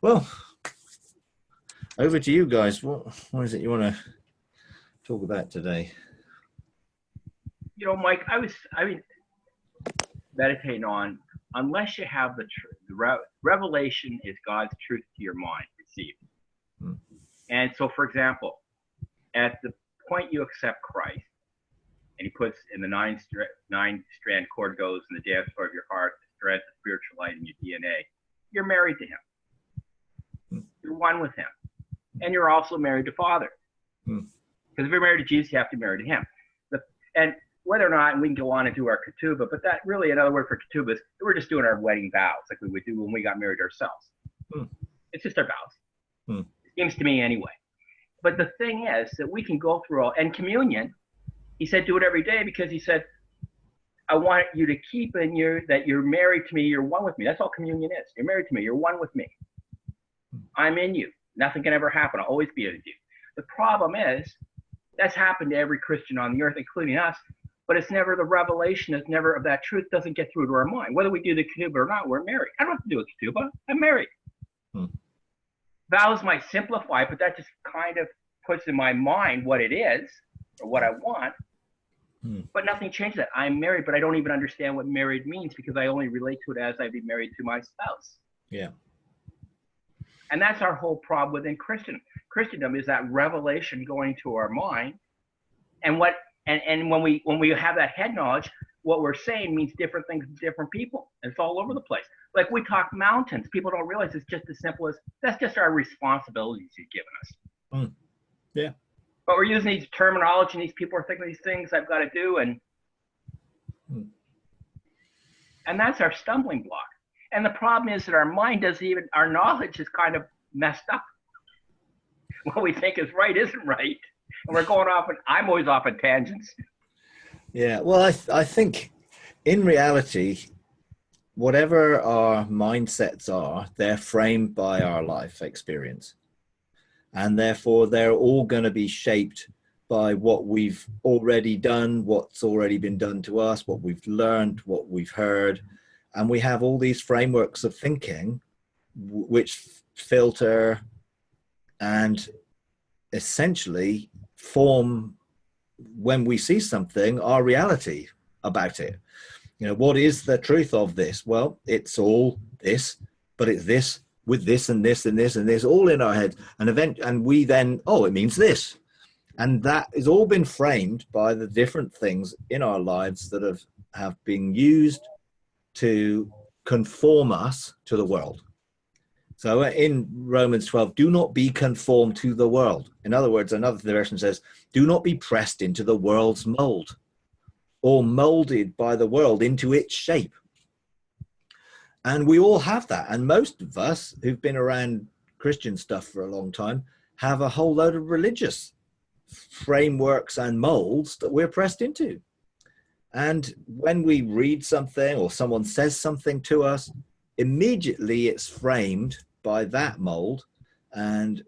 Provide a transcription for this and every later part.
Well, over to you guys. What is it you want to talk about today? You know, Mike, I mean, meditating on, unless you have the revelation is God's truth to your mind received. And so, for example, at the point you accept Christ, and he puts in the nine-strand cord goes in the dance floor of your heart, the strength, the spiritual light in your DNA, you're married to him. You're one with him. And you're also married to Father. Because if you're married to Jesus, you have to be married to him. And whether or not, and we can go on and do our ketubah, but that really, another word for ketubah is we're just doing our wedding vows like we would do when we got married ourselves. It's just our vows. It seems to me anyway. But the thing is that we can go through all, and communion, he said do it every day because he said, I want you to keep in that you're married to me, you're one with me. That's all communion is. You're married to me, you're one with me. I'm in you. Nothing can ever happen. I'll always be in you. The problem is, that's happened to every Christian on the earth, including us, but it's never, the revelation is never, of that truth doesn't get through to our mind. Whether we do the ketubah or not, we're married. I don't have to do a ketubah. I'm married. Vows might simplify, but that just kind of puts in my mind what it is or what I want. But nothing changes that. I'm married, but I don't even understand what married means because I only relate to it as I'd be married to my spouse. Yeah. And that's our whole problem within Christendom is that revelation going to our mind. And when we have that head knowledge, what we're saying means different things to different people. And it's all over the place. Like we talk mountains. People don't realize it's just as simple as that's just our responsibilities he's given us. Yeah. But we're using these terminology and these people are thinking these things I've got to do. And that's our stumbling block. And the problem is that our mind doesn't even, our knowledge is kind of messed up. What we think is right isn't right. And we're going off, and I'm always off on tangents. Yeah, well, I think in reality, whatever our mindsets are, they're framed by our life experience. And therefore, they're all going to be shaped by what we've already done, what's already been done to us, what we've learned, what we've heard. And we have all these frameworks of thinking which filter and essentially form, when we see something, our reality about it. You know, what is the truth of this? Well, it's all this, but it's this with this and this and this and this all in our head. And we then, oh, it means this. And that has all been framed by the different things in our lives that have been used to conform us to the world. So in Romans 12, do not be conformed to the world. In other words, another version says, do not be pressed into the world's mold or molded by the world into its shape. And we all have that. And most of us who've been around Christian stuff for a long time have a whole load of religious frameworks and molds that we're pressed into. And when we read something or someone says something to us, immediately it's framed by that mold, and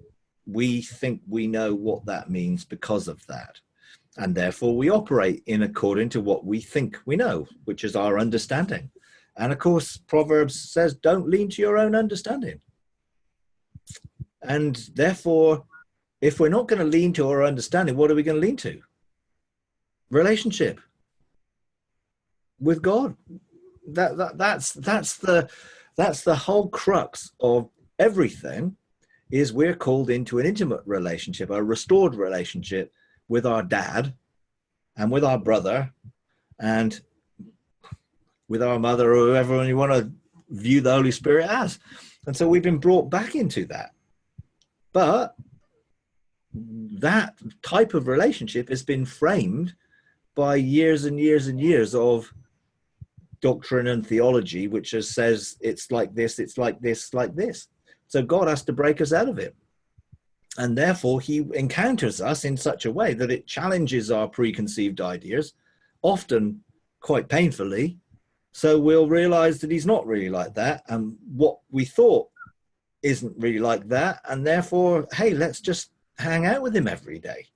we think we know what that means because of that. And therefore we operate in according to what we think we know, which is our understanding. And of course, Proverbs says, don't lean to your own understanding. And therefore, if we're not going to lean to our understanding, what are we going to lean to? Relationship with God. That's the whole crux of everything, is we're called into an intimate relationship, a restored relationship with our dad and with our brother and with our mother, or whoever you want to view the Holy Spirit as. And so we've been brought back into that. But that type of relationship has been framed by years and years and years of doctrine and theology, which says it's like this, it's like this, like this. So God has to break us out of it. And therefore he encounters us in such a way that it challenges our preconceived ideas, often quite painfully. So we'll realize that he's not really like that. And what we thought isn't really like that. And therefore, hey, let's just hang out with him every day.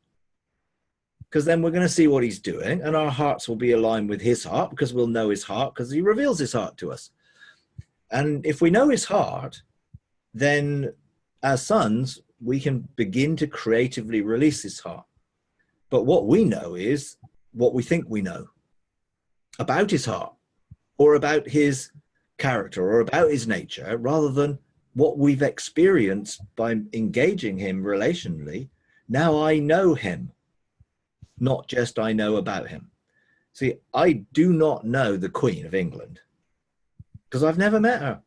Because then we're going to see what he's doing, and our hearts will be aligned with his heart, because we'll know his heart, because he reveals his heart to us. And if we know his heart, then as sons, we can begin to creatively release his heart. But what we know is what we think we know about his heart or about his character or about his nature, rather than what we've experienced by engaging him relationally. Now I know him, not just I know about him. See, I do not know the Queen of England because I've never met her.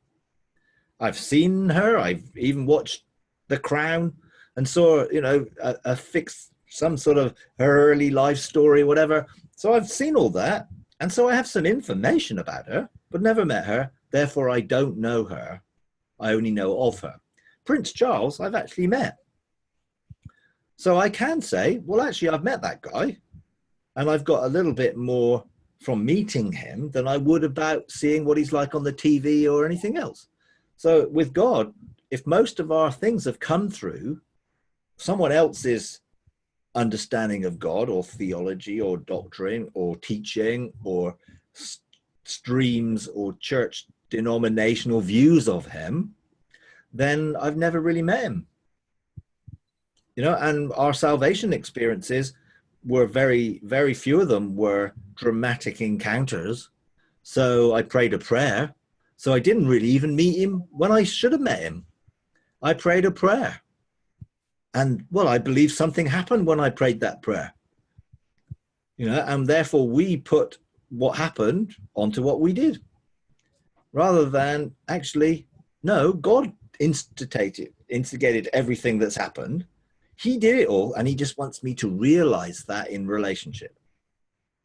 I've seen her. I've even watched The Crown and saw, a fixed, some sort of her early life story, whatever. So I've seen all that. And so I have some information about her, but never met her. Therefore, I don't know her. I only know of her. Prince Charles, I've actually met. So I can say, well, actually, I've met that guy. And I've got a little bit more from meeting him than I would about seeing what he's like on the TV or anything else. So with God, if most of our things have come through someone else's understanding of God or theology or doctrine or teaching or streams or church denominational views of him, then I've never really met him. And our salvation experiences were very, very few of them were dramatic encounters. So I prayed a prayer. So I didn't really even meet him when I should have met him. I prayed a prayer. And, well, I believe something happened when I prayed that prayer. And therefore we put what happened onto what we did. Rather than actually, no, God instigated everything that's happened. He did it all, and he just wants me to realize that in relationship.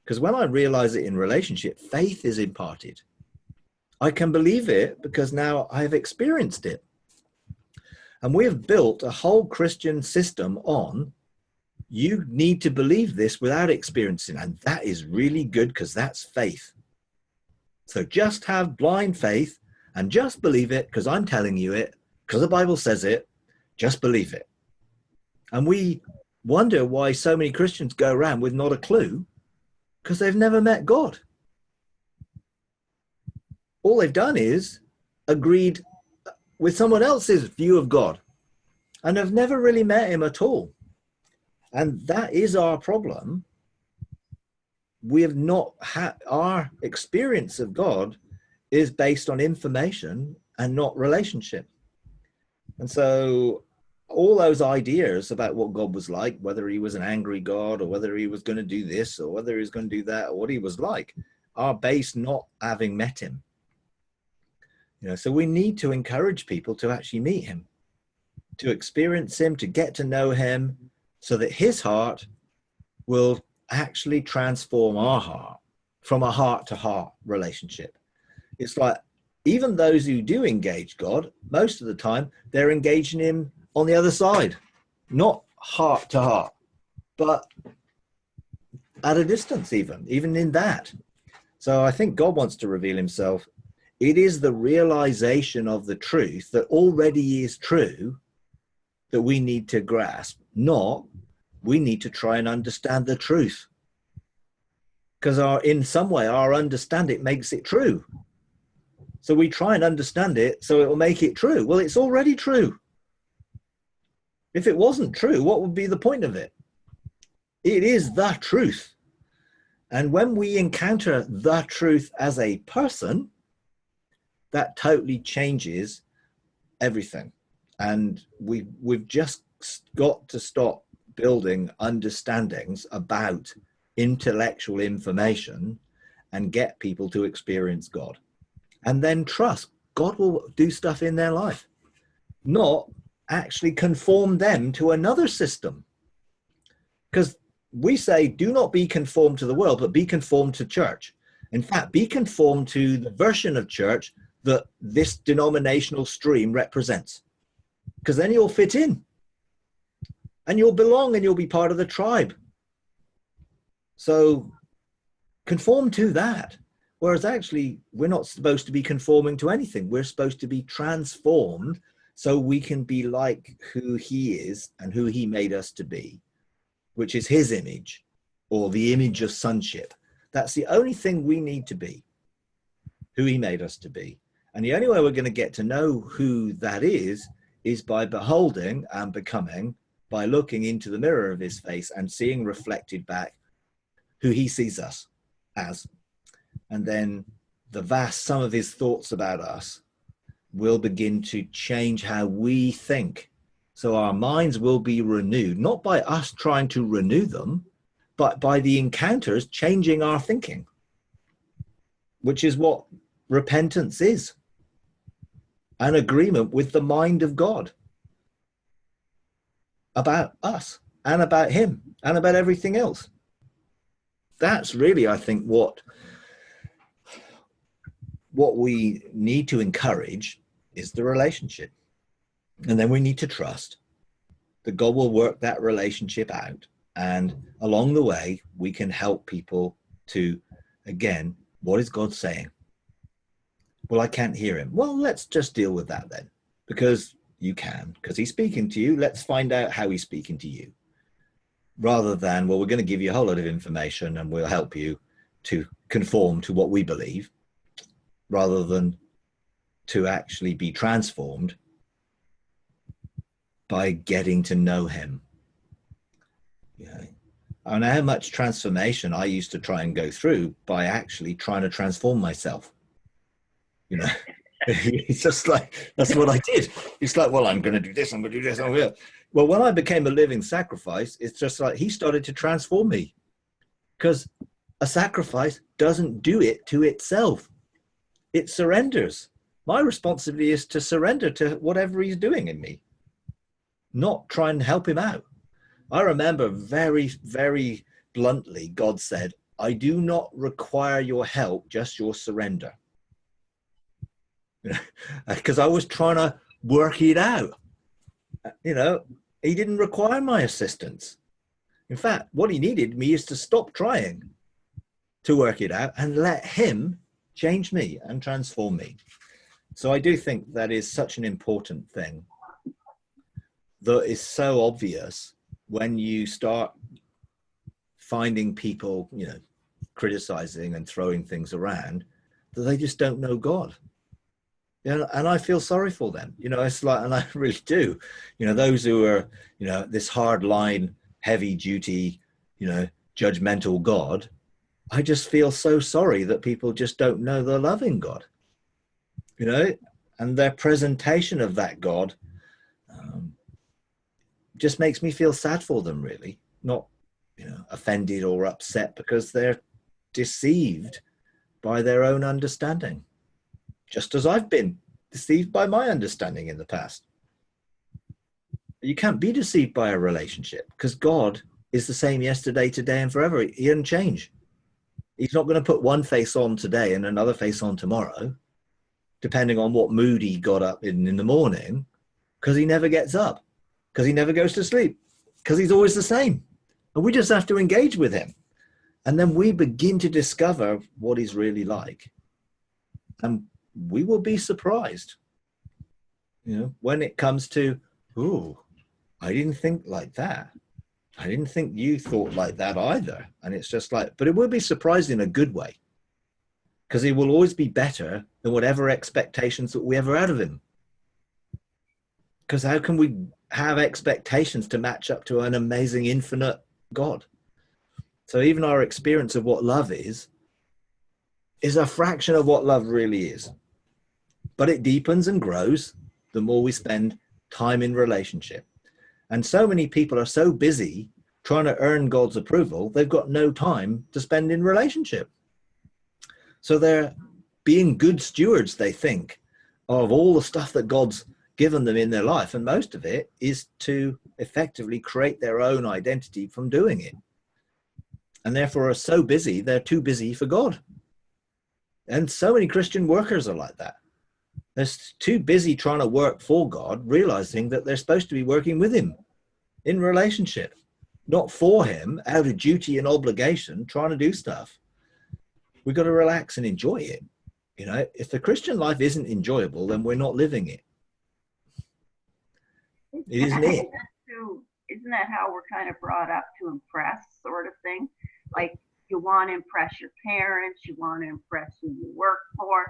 Because when I realize it in relationship, faith is imparted. I can believe it because now I have experienced it. And we have built a whole Christian system on, you need to believe this without experiencing. And that is really good because that's faith. So just have blind faith and just believe it because I'm telling you it, because the Bible says it, just believe it. And we wonder why so many Christians go around with not a clue, because they've never met God. All they've done is agreed with someone else's view of God and have never really met him at all. And that is our problem. We have not had, our experience of God is based on information and not relationship. And so all those ideas about what God was like, whether he was an angry God or whether he was going to do this or whether he was going to do that or what he was like, are based not having met him. So we need to encourage people to actually meet him, to experience him, to get to know him, so that his heart will actually transform our heart from a heart-to-heart relationship. It's like, even those who do engage God, most of the time, they're engaging him on the other side, not heart-to-heart, but at a distance even in that. So I think God wants to reveal himself. It is the realization of the truth that already is true that we need to grasp, not we need to try and understand the truth. Because in some way, our understanding makes it true. So we try and understand it so it will make it true. Well, it's already true. If it wasn't true, what would be the point of it? It is the truth. And when we encounter the truth as a person, that totally changes everything. And we've just got to stop building understandings about intellectual information and get people to experience God. And then trust God will do stuff in their life, not actually conform them to another system. Because we say, do not be conformed to the world, but be conformed to church. In fact, be conformed to the version of church that this denominational stream represents, because then you'll fit in and you'll belong and you'll be part of the tribe. So conform to that. Whereas actually, we're not supposed to be conforming to anything. We're supposed to be transformed so we can be like who he is and who he made us to be, which is his image, or the image of sonship. That's the only thing we need to be, who he made us to be. And the only way we're going to get to know who that is is by beholding and becoming, by looking into the mirror of his face and seeing reflected back who he sees us as. And then the vast sum of his thoughts about us will begin to change how we think. So our minds will be renewed, not by us trying to renew them, but by the encounters changing our thinking, which is what repentance is. An agreement with the mind of God about us and about him and about everything else. That's really, I think, what we need to encourage is the relationship. And then we need to trust that God will work that relationship out. And along the way, we can help people to, again, what is God saying? Well, I can't hear him. Well, let's just deal with that then, because you can, because he's speaking to you. Let's find out how he's speaking to you, rather than, well, we're going to give you a whole lot of information and we'll help you to conform to what we believe, rather than to actually be transformed by getting to know him. Yeah. I know how much transformation I used to try and go through by actually trying to transform myself. You know, it's just like, that's what I did. It's like, well, I'm going to do this, I'm going to do this, I'm going to. Well, when I became a living sacrifice, it's just like he started to transform me, because a sacrifice doesn't do it to itself. It surrenders. My responsibility is to surrender to whatever he's doing in me, not try and help him out. I remember very, very bluntly, God said, I do not require your help, just your surrender. Because I was trying to work it out. You know, he didn't require my assistance. In fact, what he needed me is to stop trying to work it out and let him change me and transform me. So I do think that is such an important thing that is so obvious when you start finding people, you know, criticizing and throwing things around, that they just don't know God. You know, and I feel sorry for them. You know, it's like, and I really do, you know, those who are, you know, this hard line, heavy duty, you know, judgmental God, I just feel so sorry that people just don't know the loving God, you know, and their presentation of that God just makes me feel sad for them, really, not, you know, offended or upset, because they're deceived by their own understanding, just as I've been deceived by my understanding in the past. You can't be deceived by a relationship, because God is the same yesterday, today, and forever. He doesn't change. He's not going to put one face on today and another face on tomorrow, depending on what mood he got up in the morning, because he never gets up, because he never goes to sleep, because he's always the same. And we just have to engage with him. And then we begin to discover what he's really like. And we will be surprised, you know, when it comes to, oh, I didn't think like that. I didn't think you thought like that either. And it's just like, but it will be surprised in a good way, because he will always be better than whatever expectations that we ever had of him. Because how can we have expectations to match up to an amazing infinite God? So even our experience of what love is a fraction of what love really is. But it deepens and grows the more we spend time in relationship. And so many people are so busy trying to earn God's approval, they've got no time to spend in relationship. So they're being good stewards, they think, of all the stuff that God's given them in their life. And most of it is to effectively create their own identity from doing it. And therefore are so busy, they're too busy for God. And so many Christian workers are like that. They're too busy trying to work for God, realizing that they're supposed to be working with him in relationship, not for him, out of duty and obligation, trying to do stuff. We've got to relax and enjoy it. You know, if the Christian life isn't enjoyable, then we're not living it. It isn't it. Isn't that how we're kind of brought up, to impress, sort of thing? Like, you want to impress your parents, you want to impress who you work for.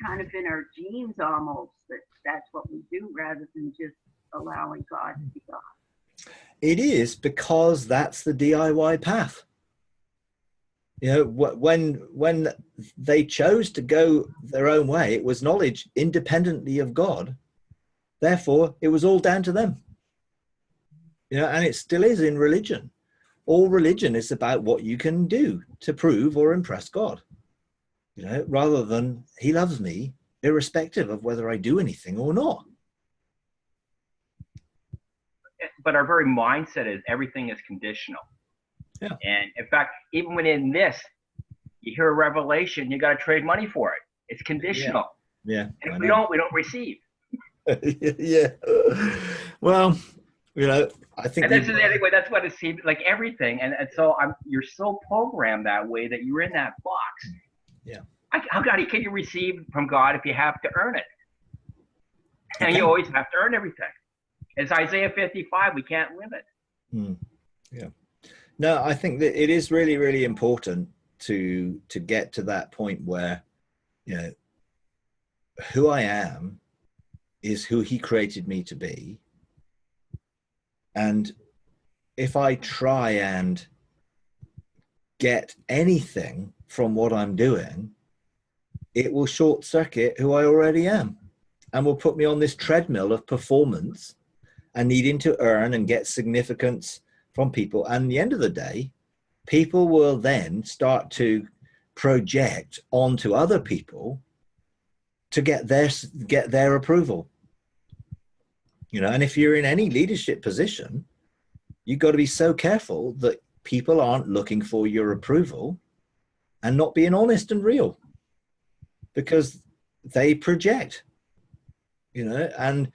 kind of in our genes almost, that that's what we do rather than just allowing God to be God. It is, because that's the DIY path. You know, when they chose to go their own way, it was knowledge independently of God. Therefore, it was all down to them. You know, and it still is in religion. All religion is about what you can do to prove or impress God. You know, rather than he loves me irrespective of whether I do anything or not. But our very mindset is everything is conditional. Yeah. And in fact, even within this, you hear a revelation, you got to trade money for it. It's conditional. Yeah. And if we don't receive. Yeah. Well, you know, I think. And this is anyway. That's what it seems like. Everything, and so you're so programmed that way that you're in that box. Yeah. How can you receive from God if you have to earn it? And Okay. you always have to earn everything. It's Isaiah 55. We can't live it. Yeah. No, I think that it is really, really important to get to that point where, you know, who I am is who he created me to be. And if I try and get anything from what I'm doing, it will short circuit who I already am and will put me on this treadmill of performance and needing to earn and get significance from people. And at the end of the day, people will then start to project onto other people to get their approval. You know, and if you're in any leadership position, you've got to be so careful that people aren't looking for your approval and not being honest and real, because they project, you know, and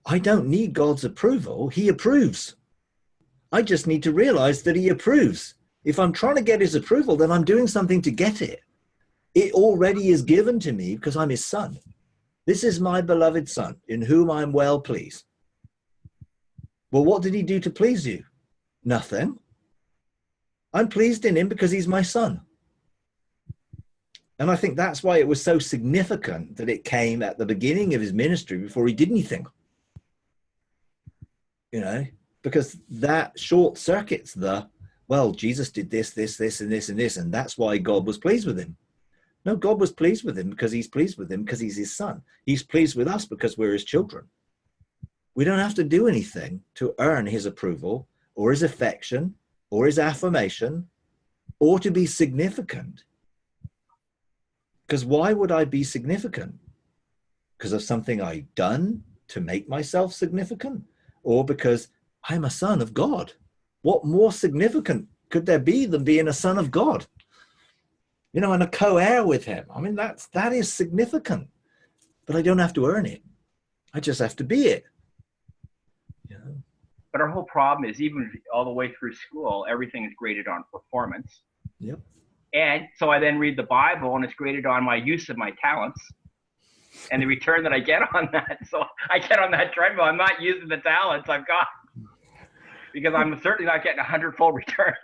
I don't need God's approval. He approves. I just need to realize that he approves. If I'm trying to get his approval, then I'm doing something to get it. It already is given to me because I'm his son. This is my beloved son in whom I'm well pleased. Well, what did he do to please you? Nothing. I'm pleased in him because he's my son. And I think that's why it was so significant that it came at the beginning of his ministry before he did anything. You know, because that short circuits well, Jesus did this, this, and this, and this, and that's why God was pleased with him. No, God was pleased with him because he's pleased with him because he's his son. He's pleased with us because we're his children. We don't have to do anything to earn his approval or his affection or his affirmation or to be significant. Because why would I be significant? Because of something I've done to make myself significant, or because I'm a son of God? What more significant could there be than being a son of God? You know, and a co-heir with him. I mean, that is significant, but I don't have to earn it. I just have to be it. You know? But our whole problem is, even all the way through school, everything is graded on performance. Yep. And so I then read the Bible and it's graded on my use of my talents and the return that I get on that. So I get on that treadmill. I'm not using the talents I've got because I'm certainly not getting 100-fold return.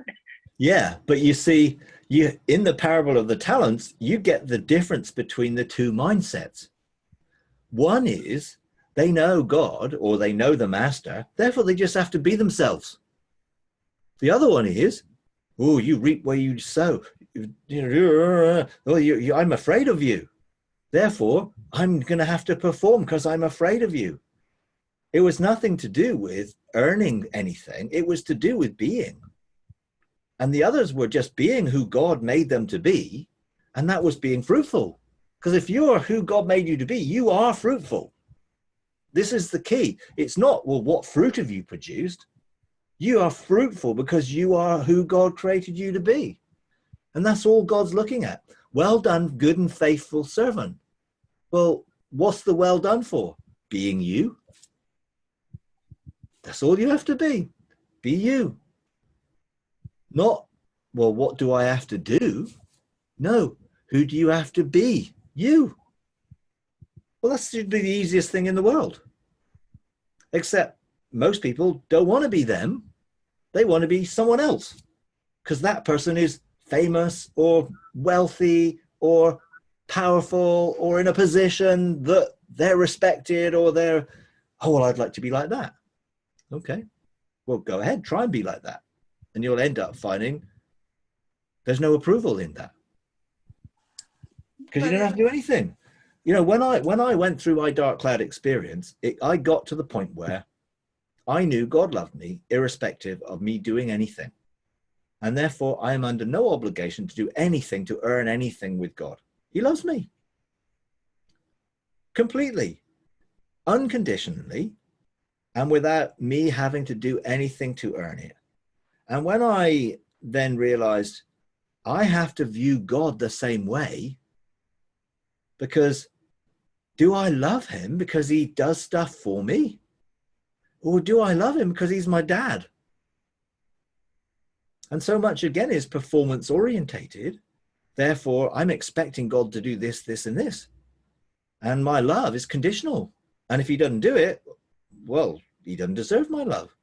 Yeah, but you see, in the parable of the talents, you get the difference between the two mindsets. One is they know God or they know the master, therefore they just have to be themselves. The other one is, oh, you reap where you sow. I'm afraid of you. Therefore, I'm going to have to perform because I'm afraid of you. It was nothing to do with earning anything. It was to do with being. And the others were just being who God made them to be. And that was being fruitful. Because if you're who God made you to be, you are fruitful. This is the key. It's not, well, what fruit have you produced? You are fruitful because you are who God created you to be. And that's all God's looking at. Well done, good and faithful servant. Well, what's the well done for? Being you. That's all you have to be. Be you. Not, well, what do I have to do? No, who do you have to be? You. Well, that should be the easiest thing in the world. Except most people don't want to be them. They want to be someone else because that person is famous or wealthy or powerful or in a position that they're respected, or they're, oh, well, I'd like to be like that. Okay, well, go ahead, try and be like that. And you'll end up finding there's no approval in that, because you don't have to do anything. You know, when I went through my dark cloud experience, I got to the point where I knew God loved me irrespective of me doing anything. And therefore, I am under no obligation to do anything to earn anything with God. He loves me completely, unconditionally, and without me having to do anything to earn it. And when I then realized I have to view God the same way, because do I love him because he does stuff for me? Or do I love him because he's my dad? And so much, again, is performance orientated. Therefore, I'm expecting God to do this, this, and this. And my love is conditional. And if he doesn't do it, well, he doesn't deserve my love.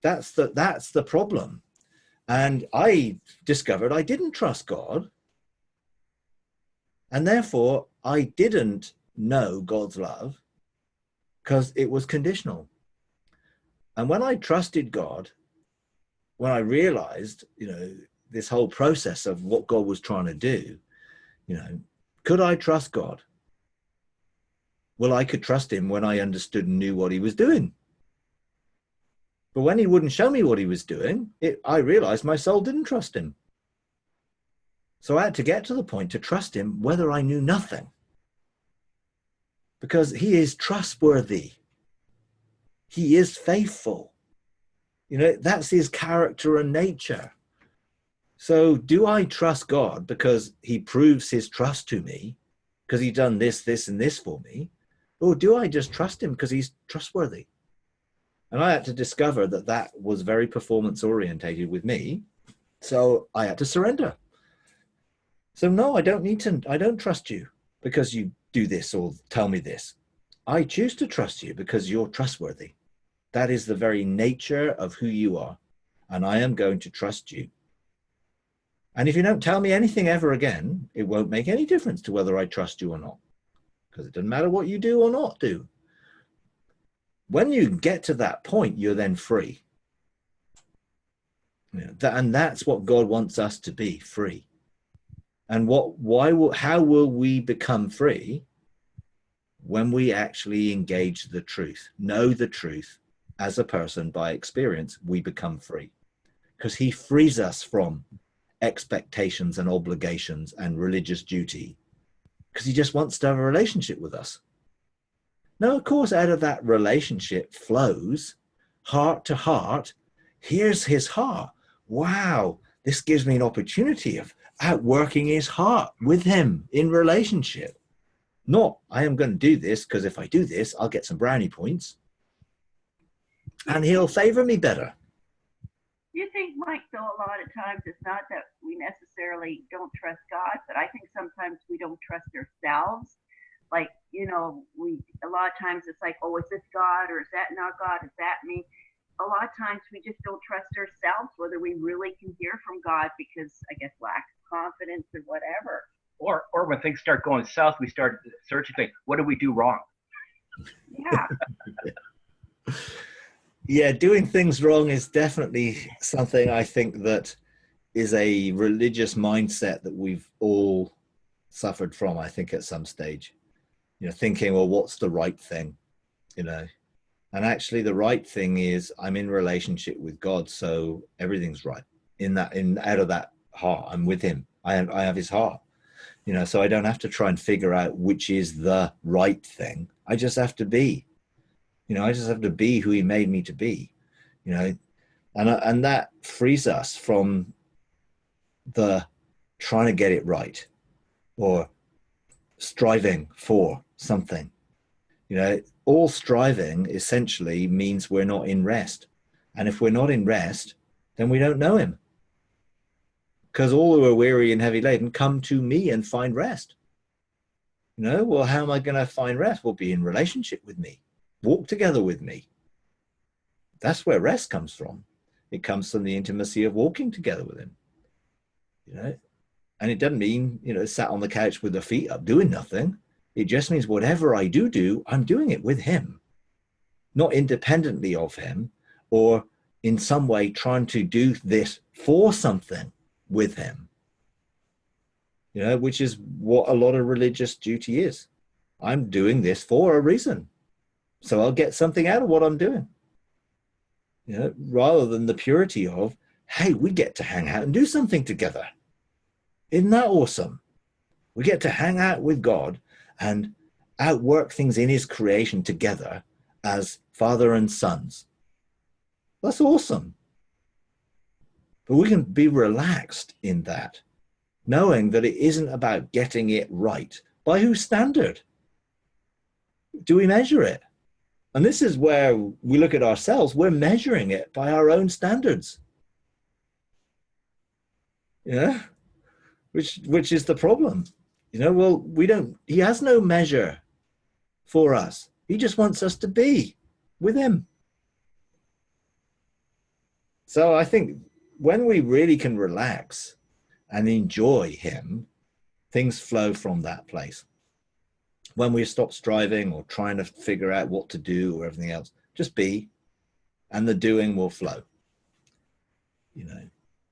That's the problem. And I discovered I didn't trust God. And therefore, I didn't know God's love because it was conditional. And when I trusted God, when I realized, you know, this whole process of what God was trying to do, you know, could I trust God? Well, I could trust him when I understood and knew what he was doing. But when he wouldn't show me what he was doing, I realized my soul didn't trust him. So I had to get to the point to trust him whether I knew nothing. Because he is trustworthy. He is faithful. You know, that's his character and nature. So do I trust God because he proves his trust to me, because he's done this, this, and this for me? Or do I just trust him because he's trustworthy? And I had to discover that that was very performance orientated with me. So I had to surrender. So no, I don't trust you because you do this or tell me this. I choose to trust you because you're trustworthy. That is the very nature of who you are. And I am going to trust you. And if you don't tell me anything ever again, it won't make any difference to whether I trust you or not. Because it doesn't matter what you do or not do. When you get to that point, you're then free. You know, and that's what God wants us to be, free. And how will we become free? When we actually engage the truth, know the truth as a person by experience, we become free. Because he frees us from expectations and obligations and religious duty, because he just wants to have a relationship with us. Now, of course, out of that relationship flows heart to heart. Here's his heart. Wow, this gives me an opportunity of outworking his heart with him in relationship. Not, I am going to do this because if I do this, I'll get some brownie points and he'll favor me better. You think, Mike, though, a lot of times it's not that we necessarily don't trust God, but I think sometimes we don't trust ourselves. Like, you know, a lot of times it's like, oh, is this God or is that not God? Is that me? A lot of times we just don't trust ourselves, whether we really can hear from God because, I guess, lack of confidence or whatever. Or when things start going south, we start searching, like, what did we do wrong? Yeah. Yeah, doing things wrong is definitely something I think that is a religious mindset that we've all suffered from, I think, at some stage. You know, thinking, well, what's the right thing? You know, and actually the right thing is I'm in relationship with God, so everything's right. Out of that heart, I'm with him. I have his heart. You know, so I don't have to try and figure out which is the right thing. I just have to be. You know, I just have to be who he made me to be, you know, and that frees us from the trying to get it right or striving for something. You know, all striving essentially means we're not in rest. And if we're not in rest, then we don't know him. Because all who are weary and heavy laden, come to me and find rest. You know, well, how am I going to find rest? Well, be in relationship with me. Walk together with me. That's where rest comes from. It comes from the intimacy of walking together with him. You know, And it doesn't mean, sat on the couch with the feet up doing nothing. It just means whatever I do, I'm doing it with him, not independently of him, or in some way trying to do this for something with him, which is what a lot of religious duty is. I'm doing this for a reason, so I'll get something out of what I'm doing, rather than the purity of, hey, we get to hang out and do something together. Isn't that awesome? We get to hang out with God and outwork things in his creation together as father and sons. That's awesome. But we can be relaxed in that, knowing that it isn't about getting it right. By whose standard do we measure it? And this is where we look at ourselves. We're measuring it by our own standards. Which is the problem. Well, he has no measure for us. He just wants us to be with him. So I think when we really can relax and enjoy him, things flow from that place. When we stop striving or trying to figure out what to do or everything else, just be, and the doing will flow.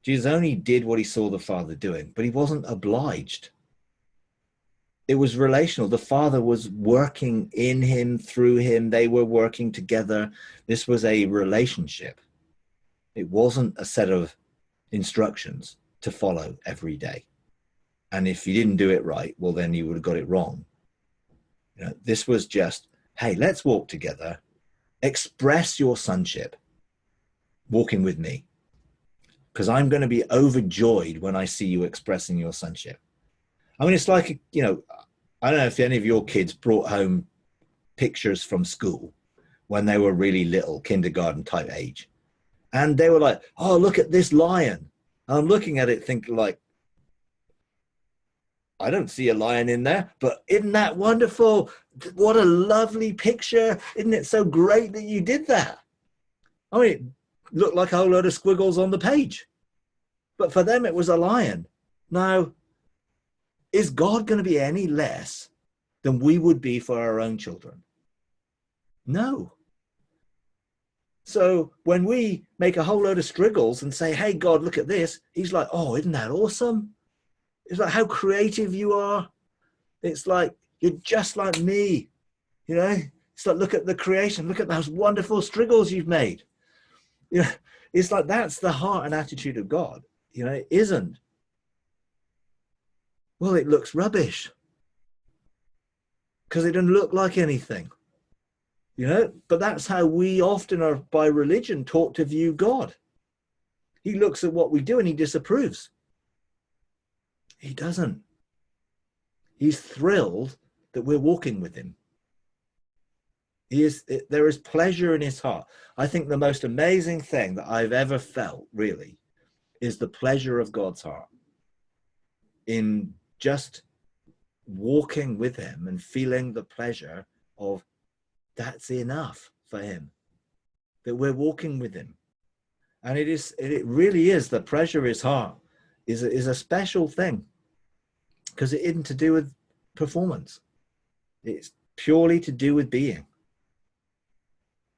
Jesus only did what he saw the Father doing, but he wasn't obliged. It was relational. The Father was working in him, through him. They were working together. This was a relationship. It wasn't a set of instructions to follow every day. And if you didn't do it right, well, then you would have got it wrong. This was just, hey, let's walk together. Express your sonship, walking with me. Because I'm going to be overjoyed when I see you expressing your sonship. I mean, it's like, I don't know if any of your kids brought home pictures from school when they were really little, kindergarten type age. And they were like, oh, look at this lion. And I'm looking at it thinking like, I don't see a lion in there, but isn't that wonderful? What a lovely picture. Isn't it so great that you did that? I mean, it looked like a whole load of squiggles on the page. But for them, it was a lion. Now, is God going to be any less than we would be for our own children? No. So when we make a whole load of scriggles and say, hey, God, look at this, he's like, oh, isn't that awesome? It's like how creative you are. It's like, you're just like me. It's like, look at the creation. Look at those wonderful scriggles you've made. It's like, that's the heart and attitude of God. It isn't, well, it looks rubbish because it doesn't look like anything, but that's how we often are by religion taught to view God. He looks at what we do and he disapproves. He doesn't. He's thrilled that we're walking with him. There is pleasure in his heart. I think the most amazing thing that I've ever felt, really, is the pleasure of God's heart in just walking with him and feeling the pleasure of that's enough for him, that we're walking with him. And it really is, the pleasure of his heart is a special thing, because it isn't to do with performance. It's purely to do with being.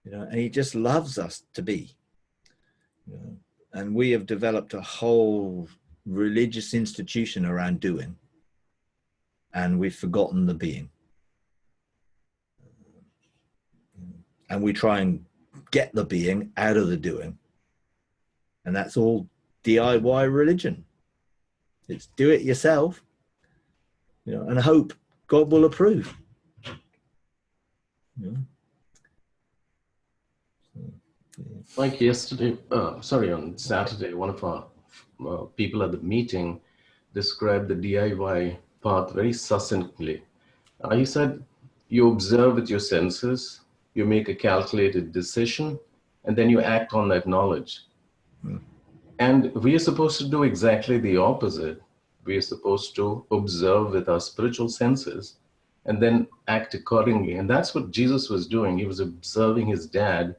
And he just loves us to be. And we have developed a whole religious institution around doing, and we've forgotten the being. And we try and get the being out of the doing. And that's all DIY religion. It's do it yourself, and hope God will approve. Like on Saturday, one of our people at the meeting described the DIY path very succinctly. He said, you observe with your senses, you make a calculated decision, and then you act on that knowledge. And we are supposed to do exactly the opposite. We are supposed to observe with our spiritual senses and then act accordingly. And that's what Jesus was doing. He was observing his dad,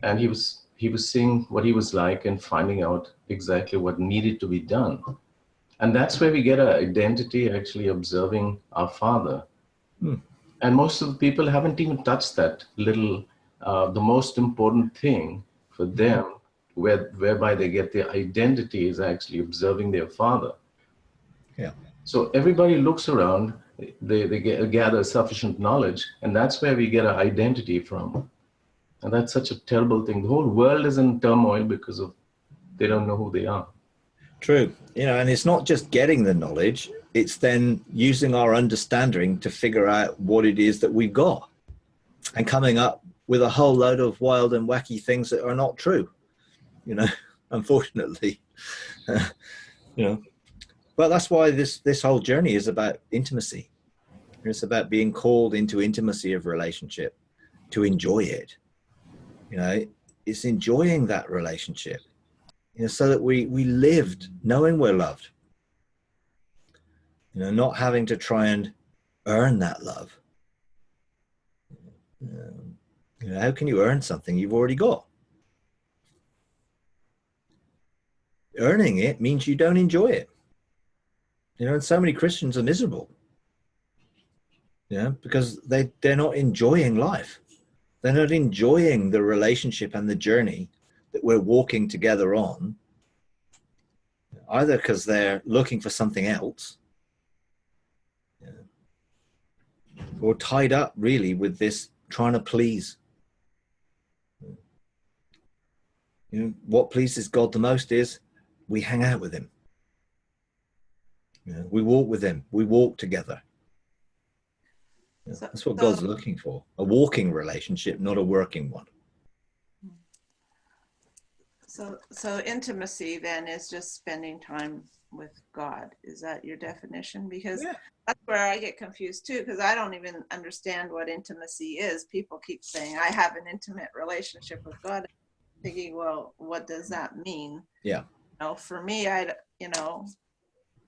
and he was seeing what he was like and finding out exactly what needed to be done. And that's where we get our identity, actually observing our Father. And most of the people haven't even touched that little, the most important thing for them, whereby they get their identity, is actually observing their Father. Yeah. So everybody looks around, they gather sufficient knowledge, and that's where we get our identity from. And that's such a terrible thing. The whole world is in turmoil because of they don't know who they are. True. You know, and it's not just getting the knowledge, it's then using our understanding to figure out what it is that we've got and coming up with a whole load of wild and wacky things that are not true, you know, unfortunately. You know, but that's why this whole journey is about intimacy. It's about being called into intimacy of relationship, to enjoy it. You know, it's enjoying that relationship, you know, so that we lived knowing we're loved. You know, not having to try and earn that love. You know, how can you earn something you've already got? Earning it means you don't enjoy it. You know, and so many Christians are miserable. You know, because they're not enjoying life. They're not enjoying the relationship and the journey that we're walking together on, either because they're looking for something else, or tied up really with this trying to please. You know, what pleases God the most is we hang out with him. You know, we walk with him. We walk together. You know, that's what God's looking for. A walking relationship, not a working one. So intimacy then is just spending time with God. Is that your definition? Because that's where I get confused too, because I don't even understand what intimacy is. People keep saying, I have an intimate relationship with God. I'm thinking, well, what does that mean? Yeah. You know, for me,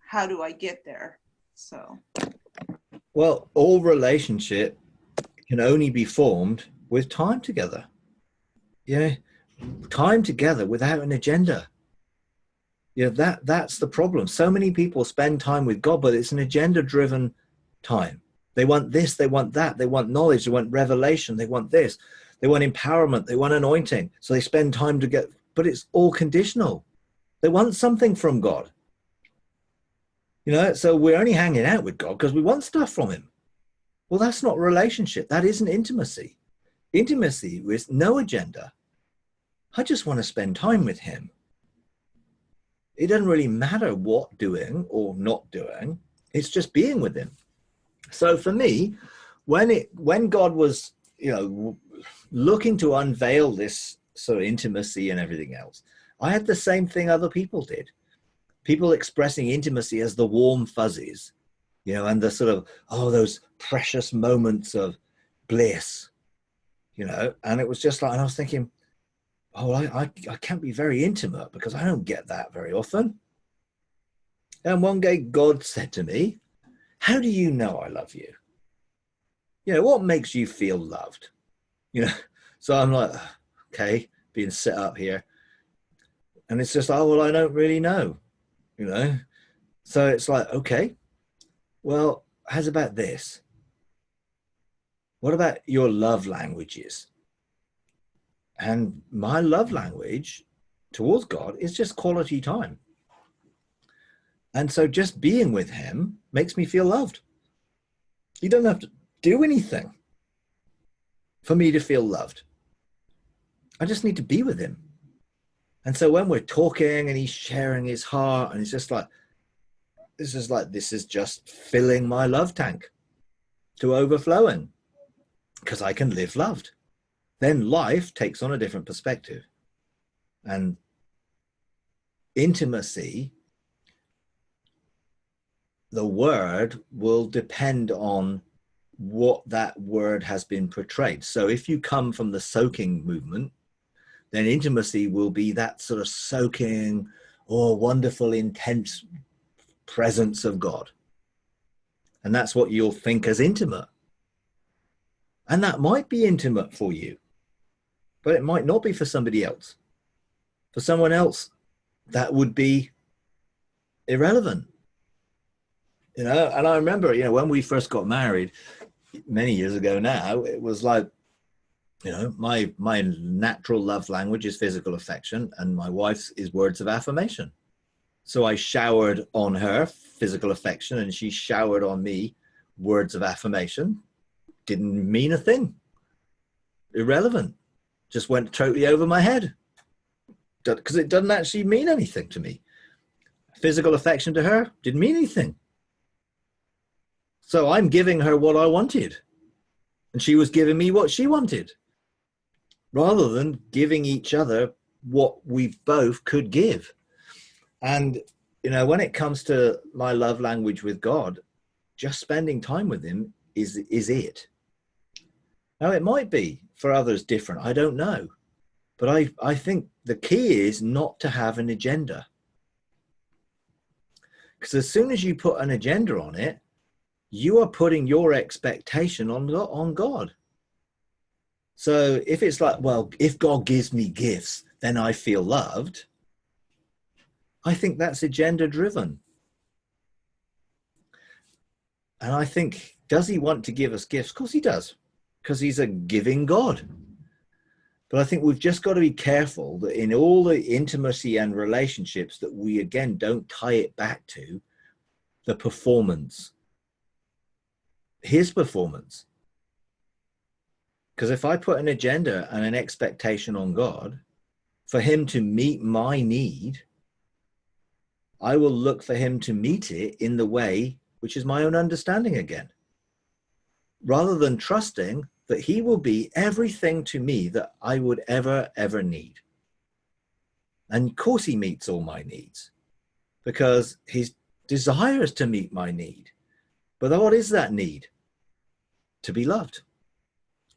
how do I get there? So. Well, all relationship can only be formed with time together. Yeah. Time together without an agenda. Yeah, that's the problem. So many people spend time with God, but it's an agenda-driven time. They want this, they want that, they want knowledge, they want revelation, they want this, they want empowerment, they want anointing. So they spend time to get, but it's all conditional. They want something from God. You know, so we're only hanging out with God because we want stuff from him. Well, that's not relationship. That isn't intimacy. Intimacy with no agenda. I just want to spend time with him. It doesn't really matter what doing or not doing. It's just being with him. So for me, when God was, you know, looking to unveil this sort of intimacy and everything else, I had the same thing other people did. People expressing intimacy as the warm fuzzies, you know, and the sort of, those precious moments of bliss, you know, and it was just like, and I was thinking, I can't be very intimate because I don't get that very often. And one day God said to me, how do you know I love you? You know, what makes you feel loved? You know, so I'm like, okay, being set up here. And it's just, well, I don't really know, you know? So it's like, okay, well, how's about this? What about your love languages? And my love language towards God is just quality time. And so just being with him makes me feel loved. You don't have to do anything for me to feel loved. I just need to be with him. And so when we're talking and he's sharing his heart, and it's just like, this is just filling my love tank to overflowing because I can live loved. Then life takes on a different perspective. And intimacy, the word will depend on what that word has been portrayed. So if you come from the soaking movement, then intimacy will be that sort of soaking or wonderful, intense presence of God. And that's what you'll think as intimate. And that might be intimate for you, but it might not be for somebody else. For someone else, that would be irrelevant. You know, and I remember, you know, when we first got married many years ago now, it was like, you know, my natural love language is physical affection, and my wife's is words of affirmation. So I showered on her physical affection, and she showered on me words of affirmation. Didn't mean a thing. Irrelevant. Just went totally over my head. Because it doesn't actually mean anything to me. Physical affection to her didn't mean anything. So I'm giving her what I wanted, and she was giving me what she wanted, rather than giving each other what we both could give. And, you know, when it comes to my love language with God, just spending time with him is it. Now, it might be for others different. I don't know. But I think the key is not to have an agenda. Because as soon as you put an agenda on it, you are putting your expectation on God. So if it's like, well, if God gives me gifts, then I feel loved, I think that's agenda driven. And I think, does he want to give us gifts? Of course he does, because he's a giving God. But I think we've just got to be careful that in all the intimacy and relationships that we, again, don't tie it back to the performance, his performance. Because if I put an agenda and an expectation on God for him to meet my need, I will look for him to meet it in the way which is my own understanding again, rather than trusting that he will be everything to me that I would ever need. And of course he meets all my needs, because he desires to meet my need. But what is that need? To be loved.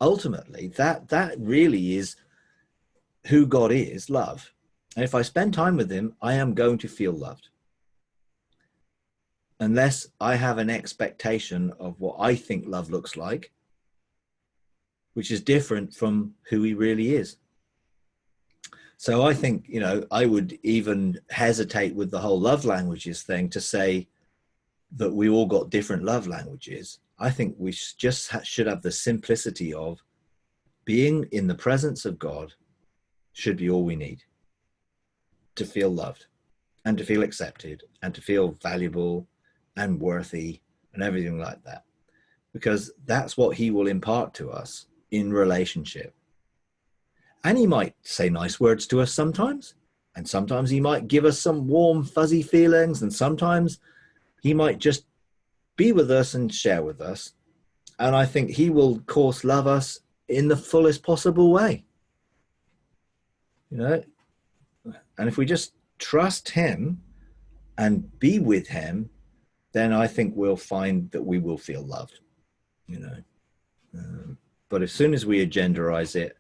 Ultimately, that really is who God is, love. And if I spend time with him, I am going to feel loved. Unless I have an expectation of what I think love looks like, which is different from who he really is. So I think, you know, I would even hesitate with the whole love languages thing to say that we all got different love languages. I think we just should have the simplicity of being in the presence of God should be all we need to feel loved and to feel accepted and to feel valuable and worthy and everything like that, because that's what he will impart to us in relationship. And he might say nice words to us sometimes, and sometimes he might give us some warm fuzzy feelings, and sometimes he might just be with us and share with us. And I think he will, of course, love us in the fullest possible way, you know. And if we just trust him and be with him, then I think we'll find that we will feel loved, you know. But as soon as we agenderize it,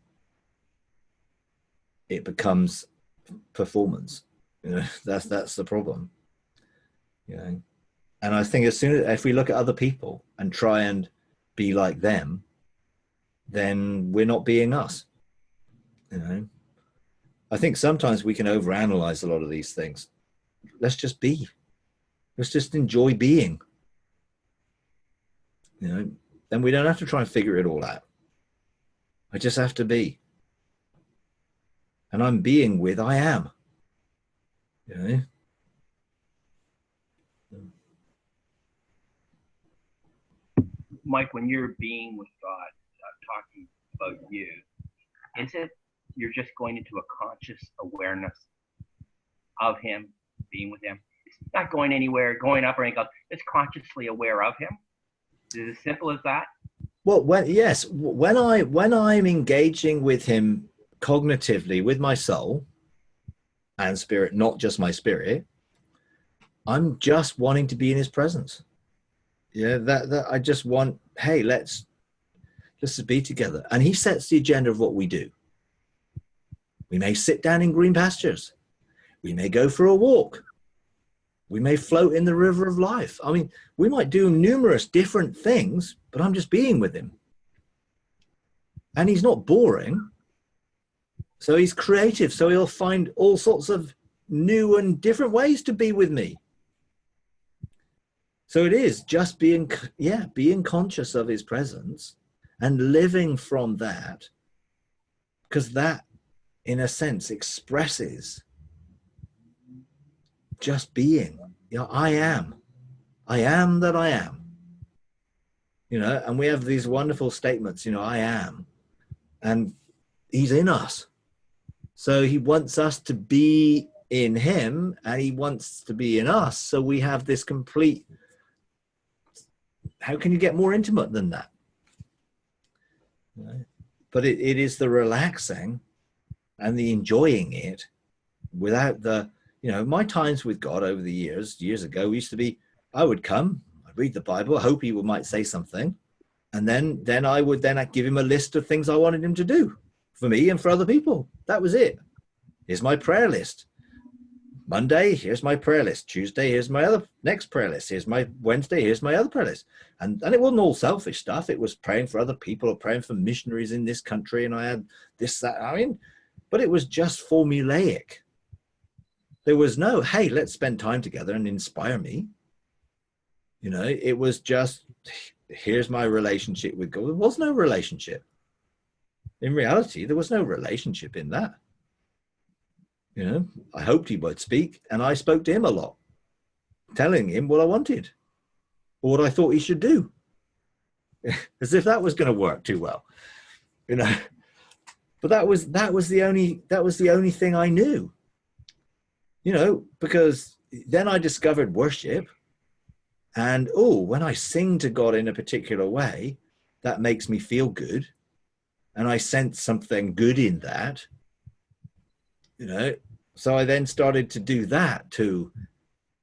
it becomes performance. You know, that's the problem, you know. And I think as soon as, if we look at other people and try and be like them, then we're not being us, you know. I think sometimes we can overanalyze a lot of these things. Let's just be. Let's just enjoy being, you know. Then we don't have to try and figure it all out. I just have to be. And I'm being with I am, you know. Mike, when you're being with God, talking about you, is it you're just going into a conscious awareness of him, being with him? It's not going anywhere, going up or anything else. It's consciously aware of him. Is it as simple as that? Well, when I'm engaging with him cognitively with my soul and spirit, not just my spirit, I'm just wanting to be in his presence. Yeah, that I just want, hey, let's just be together. And he sets the agenda of what we do. We may sit down in green pastures. We may go for a walk. We may float in the river of life. I mean, we might do numerous different things, but I'm just being with him. And he's not boring. So he's creative. So he'll find all sorts of new and different ways to be with me. So it is just being conscious of his presence and living from that, because that, in a sense, expresses just being. You know, I am that I am. You know, and we have these wonderful statements, you know, I am, and he's in us. So he wants us to be in him, and he wants to be in us. So we have this complete, how can you get more intimate than that? You know? But it is the relaxing and the enjoying it without the, you know, my times with God over the years ago, used to be, I would come, I'd read the Bible, hope he might say something. And then I would then give him a list of things I wanted him to do for me and for other people. That was it. Here's my prayer list. Monday, here's my prayer list. Tuesday, here's my other next prayer list. Here's my Wednesday, here's my other prayer list. And it wasn't all selfish stuff. It was praying for other people or praying for missionaries in this country. And I had this, that, I mean, but it was just formulaic. There was no, hey, let's spend time together and inspire me. You know, it was just, here's my relationship with God. There was no relationship. In reality, there was no relationship in that. You know, I hoped he would speak, and I spoke to him a lot, telling him what I wanted or what I thought he should do, as if that was going to work too well, you know. But that was the only thing I knew, you know, because then I discovered worship, and when I sing to God in a particular way, that makes me feel good, and I sense something good in that. You know, so I then started to do that to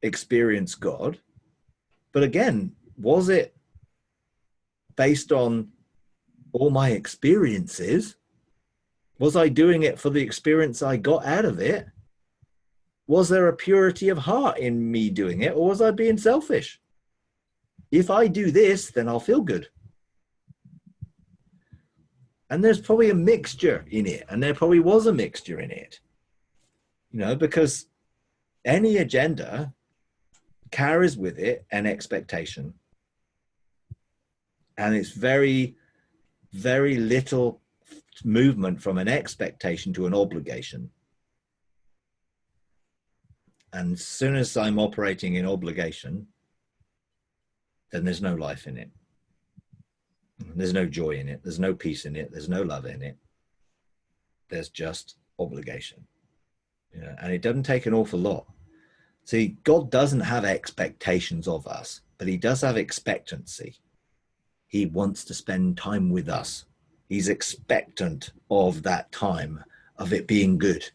experience God. But again, was it based on all my experiences? Was I doing it for the experience I got out of it? Was there a purity of heart in me doing it, or was I being selfish? If I do this, then I'll feel good. And there's probably a mixture in it, and there probably was a mixture in it. You know, because any agenda carries with it an expectation. And it's very, very little movement from an expectation to an obligation. And as soon as I'm operating in obligation, then there's no life in it. There's no joy in it. There's no peace in it. There's no love in it. There's just obligation. You know, and it doesn't take an awful lot. See, God doesn't have expectations of us, but he does have expectancy. He wants to spend time with us. He's expectant of that time, of it being good.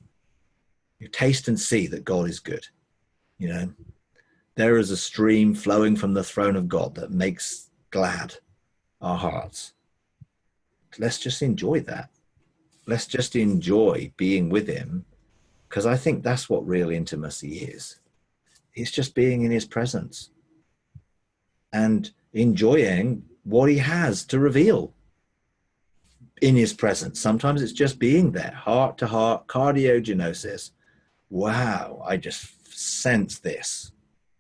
You taste and see that God is good. You know, there is a stream flowing from the throne of God that makes glad our hearts. Let's just enjoy that. Let's just enjoy being with him. Because I think that's what real intimacy is. It's just being in his presence and enjoying what he has to reveal in his presence. Sometimes it's just being there, heart to heart, cardiognosis. Wow, I just sense this.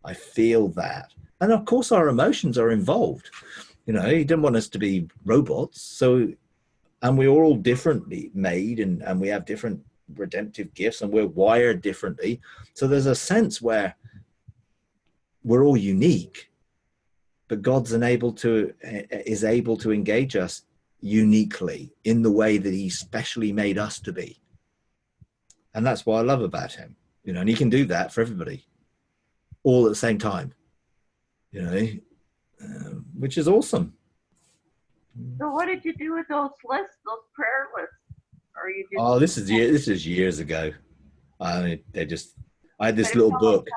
I feel that. And of course, our emotions are involved. You know, he didn't want us to be robots. So, and we're all differently made, and we have different redemptive gifts, and we're wired differently. So there's a sense where we're all unique, but God's is able to engage us uniquely in the way that he specially made us to be. And that's what I love about him, you know, and he can do that for everybody all at the same time, you know, which is awesome. So what did you do with those lists, those prayer lists? Or you just, oh, this is years ago. I had this little book.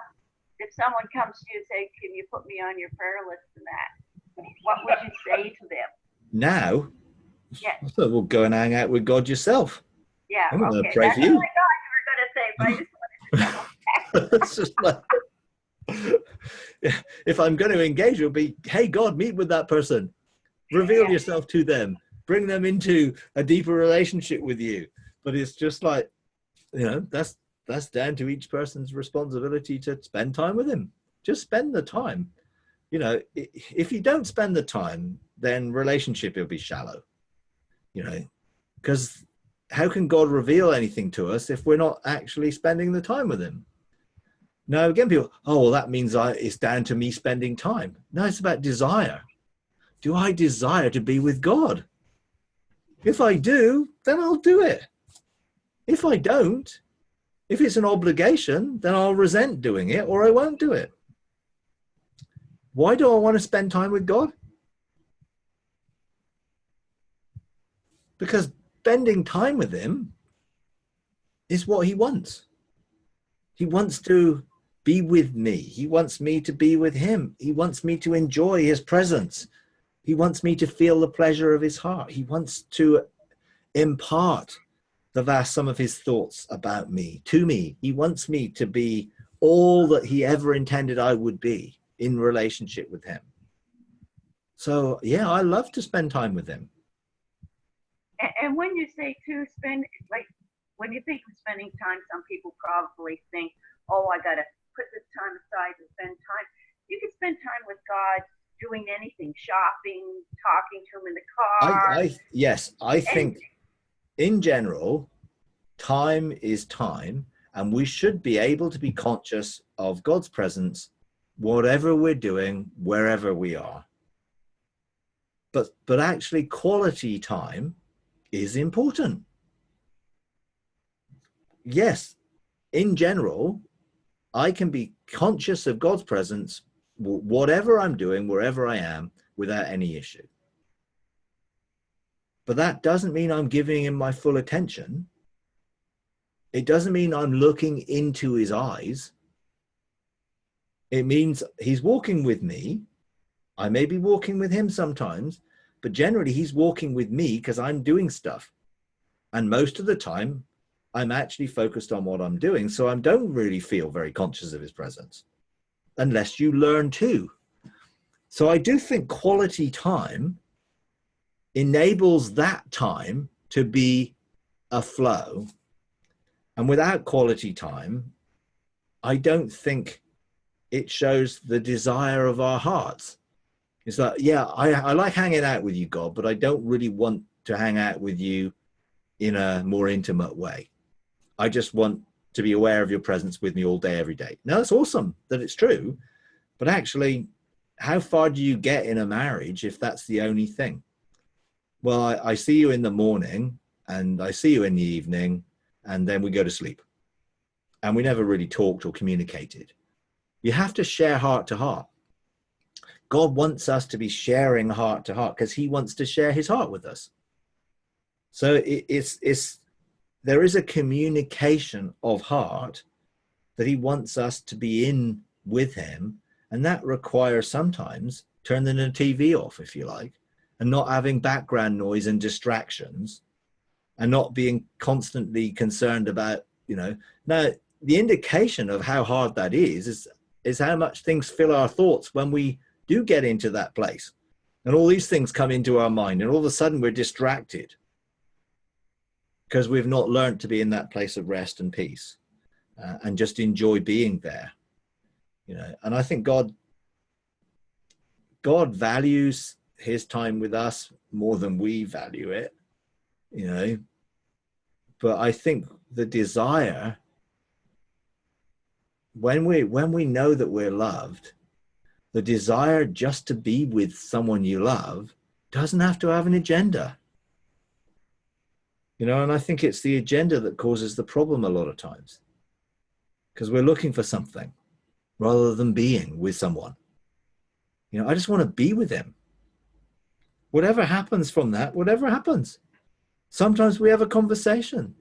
If someone comes to you and say, can you put me on your prayer list and that, what would you say to them? Now, yeah. I thought, well, go and hang out with God yourself. Yeah, I'm going okay. to pray for you. Oh my God, you were going to say, but I just wanted to know. It's just like, if I'm going to engage, it'll be, hey, God, meet with that person. Reveal yourself to them. Bring them into a deeper relationship with you. But it's just like, you know, that's down to each person's responsibility to spend time with him. Just spend the time. You know, if you don't spend the time, then relationship will be shallow, you know, because how can God reveal anything to us if we're not actually spending the time with him? Now, again, people, oh, well, that means it's down to me spending time. No, it's about desire. Do I desire to be with God? If I do, then I'll do it. If I don't, if it's an obligation, then I'll resent doing it or I won't do it. Why do I want to spend time with God? Because spending time with him is what he wants. He wants to be with me. He wants me to be with him. He wants me to enjoy his presence. He wants me to feel the pleasure of his heart. He wants to impart the vast sum of his thoughts about me to me. He wants me to be all that he ever intended I would be in relationship with him. So yeah, I love to spend time with him. And when you say to spend, like when you think of spending time, some people probably think, oh, I got to put this time aside to spend time. You can spend time with God doing anything, shopping, talking to him in the car. Yes, I think in general, time is time, and we should be able to be conscious of God's presence, whatever we're doing, wherever we are. But actually, quality time is important. Yes, in general, I can be conscious of God's presence, whatever I'm doing, wherever I am, without any issue. But that doesn't mean I'm giving him my full attention. It doesn't mean I'm looking into his eyes. It means he's walking with me. I may be walking with him sometimes, but generally he's walking with me because I'm doing stuff. And most of the time, I'm actually focused on what I'm doing. So I don't really feel very conscious of his presence, unless you learn to. So I do think quality time enables that time to be a flow. And without quality time, I don't think it shows the desire of our hearts. It's like, yeah, I like hanging out with you, God, but I don't really want to hang out with you in a more intimate way. I just want to be aware of your presence with me all day, every day. Now, it's awesome that it's true, but actually, how far do you get in a marriage if that's the only thing? Well, I see you in the morning and I see you in the evening, and then we go to sleep. And we never really talked or communicated. You have to share heart to heart. God wants us to be sharing heart to heart because he wants to share his heart with us. So there is a communication of heart that he wants us to be in with him. And that requires sometimes turning the TV off, if you like, and not having background noise and distractions, and not being constantly concerned about, now the indication of how hard that is how much things fill our thoughts when we do get into that place. And all these things come into our mind, and all of a sudden we're distracted because we've not learned to be in that place of rest and peace and just enjoy being there. And I think God values his time with us more than we value it, but I think the desire, when we know that we're loved, the desire just to be with someone you love doesn't have to have an agenda. And I think it's the agenda that causes the problem a lot of times, because we're looking for something rather than being with someone. I just want to be with him. Whatever happens from that, whatever happens. Sometimes we have a conversation.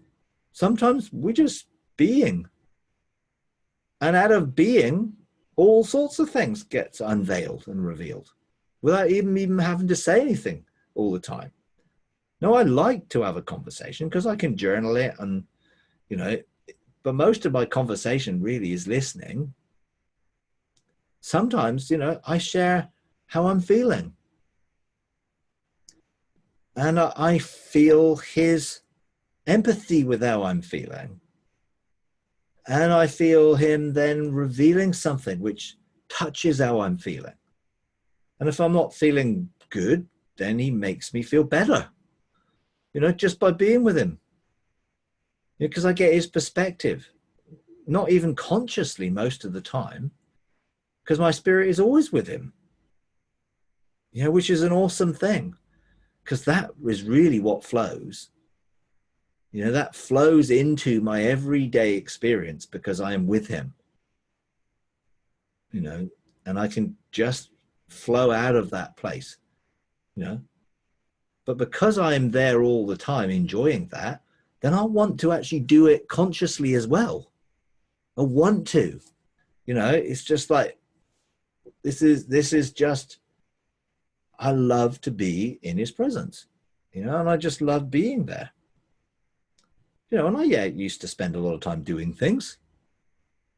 Sometimes we're just being. And out of being, all sorts of things get unveiled and revealed without even having to say anything all the time. Now, I like to have a conversation because I can journal it and, but most of my conversation really is listening. Sometimes, I share how I'm feeling. And I feel his empathy with how I'm feeling. And I feel him then revealing something which touches how I'm feeling. And if I'm not feeling good, then he makes me feel better, just by being with him. Because I get his perspective, not even consciously most of the time, because my spirit is always with him, which is an awesome thing, because that is really what flows. That flows into my everyday experience because I am with him, and I can just flow out of that place, But because I am there all the time enjoying that, then I want to actually do it consciously as well. I want to, it's just like, this is just, I love to be in his presence, and I just love being there. And I used to spend a lot of time doing things,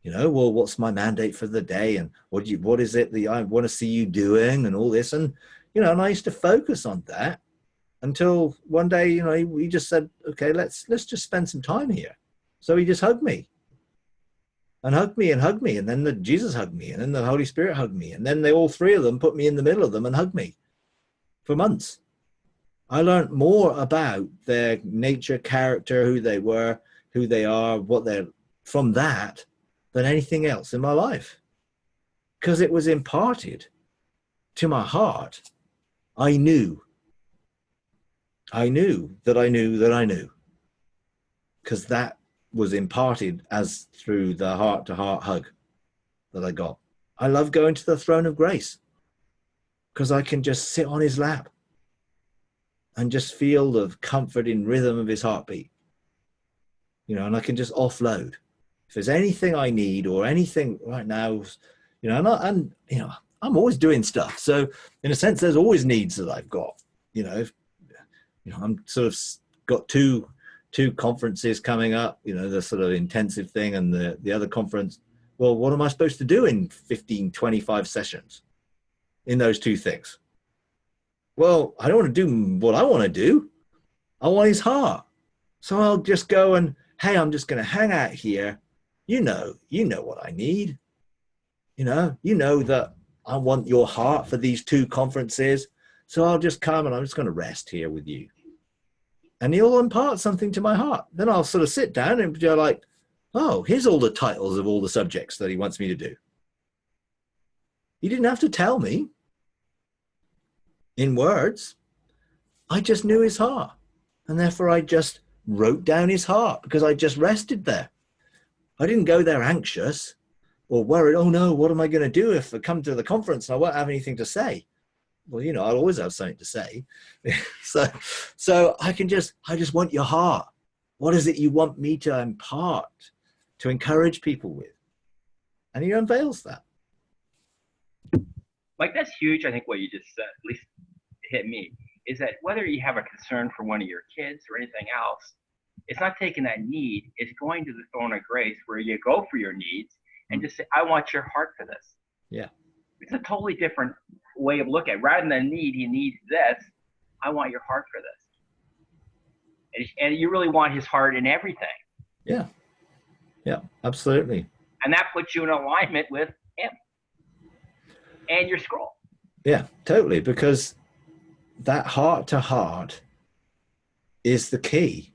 well, what's my mandate for the day? And what is it that I want to see you doing and all this? And, and I used to focus on that until one day, he just said, okay, let's just spend some time here. So he just hugged me and hugged me and hugged me. And then Jesus hugged me, and then the Holy Spirit hugged me. And then all three of them put me in the middle of them and hugged me for months. I learned more about their nature, character, who they were, who they are, what they're from that than anything else in my life, because it was imparted to my heart. I knew that I knew that I knew, because that was imparted as through the heart-to-heart hug that I got. I love going to the throne of grace because I can just sit on his lap and just feel the comforting rhythm of his heartbeat, and I can just offload. If there's anything I need or anything right now, I'm always doing stuff. So in a sense, there's always needs that I've got, I'm sort of got two conferences coming up, the sort of intensive thing and the other conference. Well, what am I supposed to do in 15, 25 sessions in those two things? Well, I don't want to do what I want to do. I want his heart. So I'll just go and, hey, I'm just going to hang out here. You know what I need. You know that I want your heart for these two conferences. So I'll just come and I'm just going to rest here with you. And he'll impart something to my heart. Then I'll sort of sit down and be like, oh, here's all the titles of all the subjects that he wants me to do. He didn't have to tell me in words. I just knew his heart. And therefore I just wrote down his heart because I just rested there. I didn't go there anxious or worried, oh no, what am I going to do if I come to the conference and I won't have anything to say? Well, I'll always have something to say. so I just want your heart. What is it you want me to impart, to encourage people with? And he unveils that. Like, that's huge. I think what you just said, at least hit me, is that whether you have a concern for one of your kids or anything else, it's not taking that need. It's going to the throne of grace where you go for your needs and just say, I want your heart for this. Yeah. It's a totally different way of looking at it. Rather than need, he needs this. I want your heart for this. And you really want his heart in everything. Yeah. Yeah, absolutely. And that puts you in alignment with him and your scroll. Yeah, totally. Because that heart to heart is the key.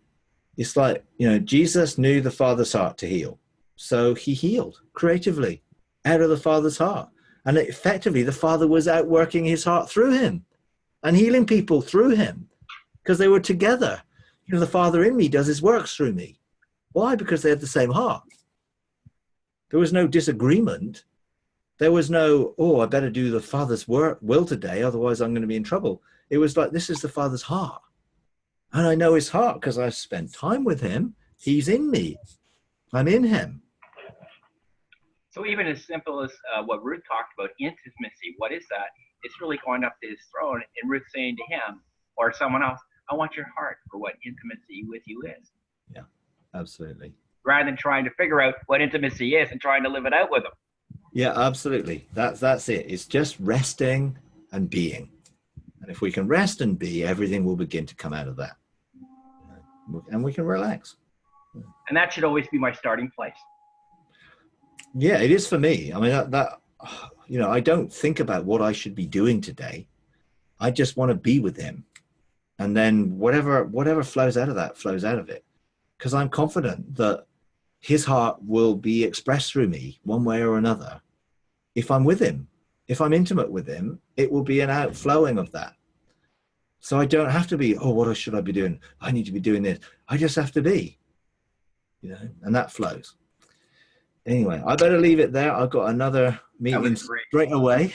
It's like, Jesus knew the Father's heart to heal. So he healed creatively out of the Father's heart. And effectively, the Father was outworking his heart through him and healing people through him because they were together. The Father in me does his works through me. Why? Because they had the same heart. There was no disagreement. There was no, oh, I better do the Father's will today, otherwise I'm going to be in trouble. It was like, this is the Father's heart. And I know his heart because I've spent time with him. He's in me. I'm in him. So even as simple as what Ruth talked about, intimacy, what is that? It's really going up to his throne and Ruth saying to him or someone else, I want your heart for what intimacy with you is. Yeah, absolutely. Rather than trying to figure out what intimacy is and trying to live it out with them. Yeah, absolutely. That's it. It's just resting and being. And if we can rest and be, everything will begin to come out of that. And we can relax. And that should always be my starting place. Yeah, it is for me. I mean, you know, I don't think about what I should be doing today. I just want to be with him. And then whatever flows out of that flows out of it. Because I'm confident that his heart will be expressed through me one way or another. If I'm with him, if I'm intimate with him, it will be an outflowing of that. So I don't have to be, oh, what should I be doing? I need to be doing this. I just have to be, you know, and that flows. Anyway, I better leave it there. I've got another meeting straight away.